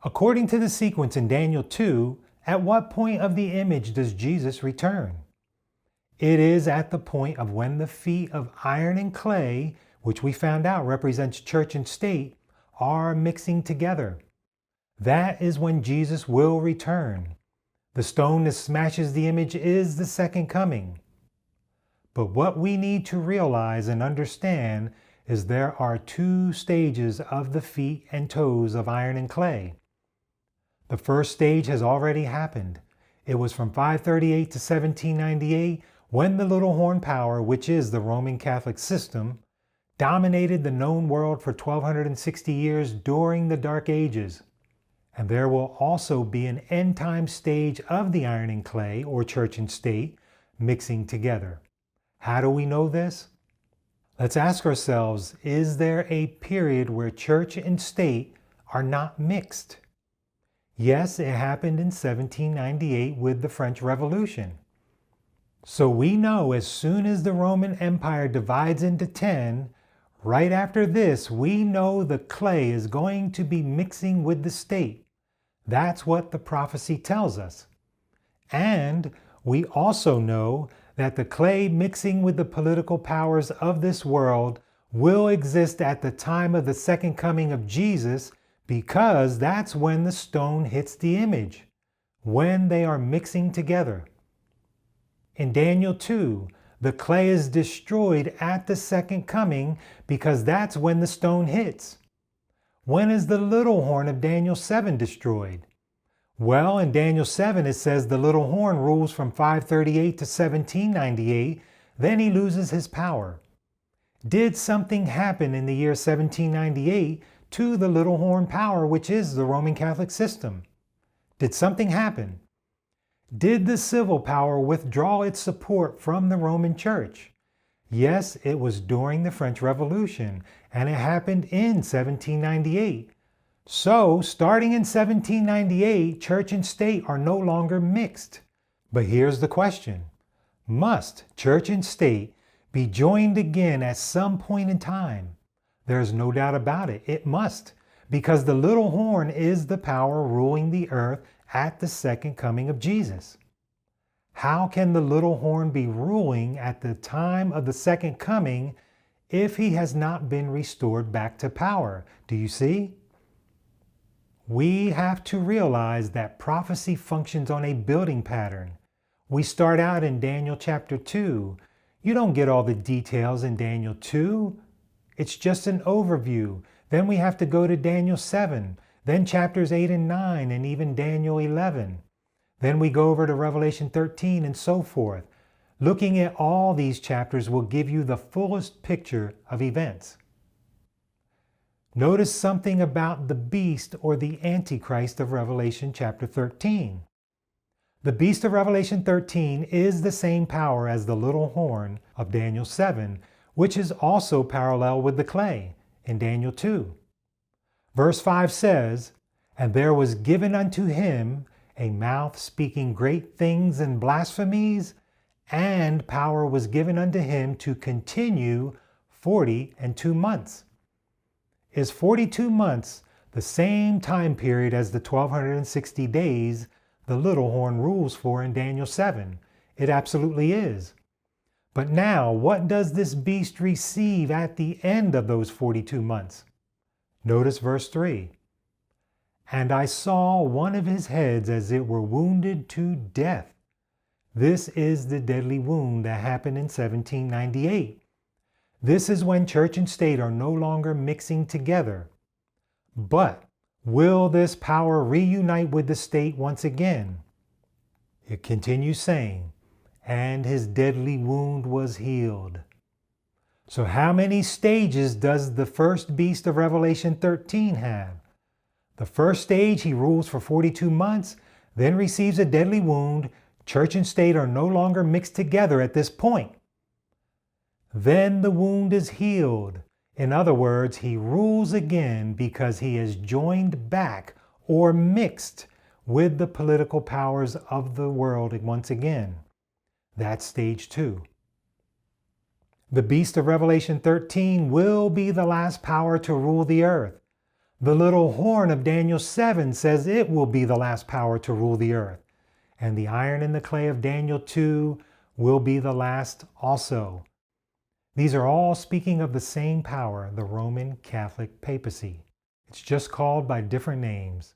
According to the sequence in Daniel 2, at what point of the image does Jesus return? It is at the point of when the feet of iron and clay, which we found out represents church and state, are mixing together. That is when Jesus will return. The stone that smashes the image is the second coming. But what we need to realize and understand is there are two stages of the feet and toes of iron and clay. The first stage has already happened. It was from 538 to 1798 when the little horn power, which is the Roman Catholic system, dominated the known world for 1260 years during the Dark Ages. And there will also be an end time stage of the iron and clay, or church and state, mixing together. How do we know this? Let's ask ourselves, is there a period where church and state are not mixed? Yes, it happened in 1798 with the French Revolution. So we know as soon as the Roman Empire divides into 10, right after this, we know the clay is going to be mixing with the state. That's what the prophecy tells us. And we also know that the clay mixing with the political powers of this world will exist at the time of the second coming of Jesus, because that's when the stone hits the image, when they are mixing together. In Daniel 2, the clay is destroyed at the second coming because that's when the stone hits. When is the little horn of Daniel 7 destroyed? Well, in Daniel 7 it says the little horn rules from 538 to 1798, then he loses his power. Did something happen in the year 1798 to the little horn power, which is the Roman Catholic system? Did something happen? Did the civil power withdraw its support from the Roman Church? Yes, it was during the French Revolution, and it happened in 1798. So, starting in 1798, church and state are no longer mixed. But here's the question. Must church and state be joined again at some point in time? There's no doubt about it. It must, because the little horn is the power ruling the earth at the second coming of Jesus. How can the little horn be ruling at the time of the second coming if he has not been restored back to power? Do you see? We have to realize that prophecy functions on a building pattern. We start out in Daniel chapter 2. You don't get all the details in Daniel 2. It's just an overview. Then we have to go to Daniel 7, then chapters 8 and 9, and even Daniel 11. Then we go over to Revelation 13 and so forth. Looking at all these chapters will give you the fullest picture of events. Notice something about the beast or the Antichrist of Revelation chapter 13. The beast of Revelation 13 is the same power as the little horn of Daniel 7, which is also parallel with the clay in Daniel 2. Verse 5 says, "And there was given unto him a mouth speaking great things and blasphemies, and power was given unto him to continue 42 months. Is 42 months the same time period as the 1260 days the little horn rules for in Daniel 7? It absolutely is. But now, what does this beast receive at the end of those 42 months? Notice verse 3. "And I saw one of his heads as it were wounded to death." This is the deadly wound that happened in 1798. This is when church and state are no longer mixing together. But will this power reunite with the state once again? It continues saying, "And his deadly wound was healed." So how many stages does the first beast of Revelation 13 have? The first stage, he rules for 42 months, then receives a deadly wound. Church and state are no longer mixed together at this point. Then the wound is healed. In other words, he rules again because he is joined back or mixed with the political powers of the world once again. That's stage 2. The beast of Revelation 13 will be the last power to rule the earth. The little horn of Daniel 7 says it will be the last power to rule the earth. And the iron and the clay of Daniel 2 will be the last also. These are all speaking of the same power, the Roman Catholic papacy. It's just called by different names.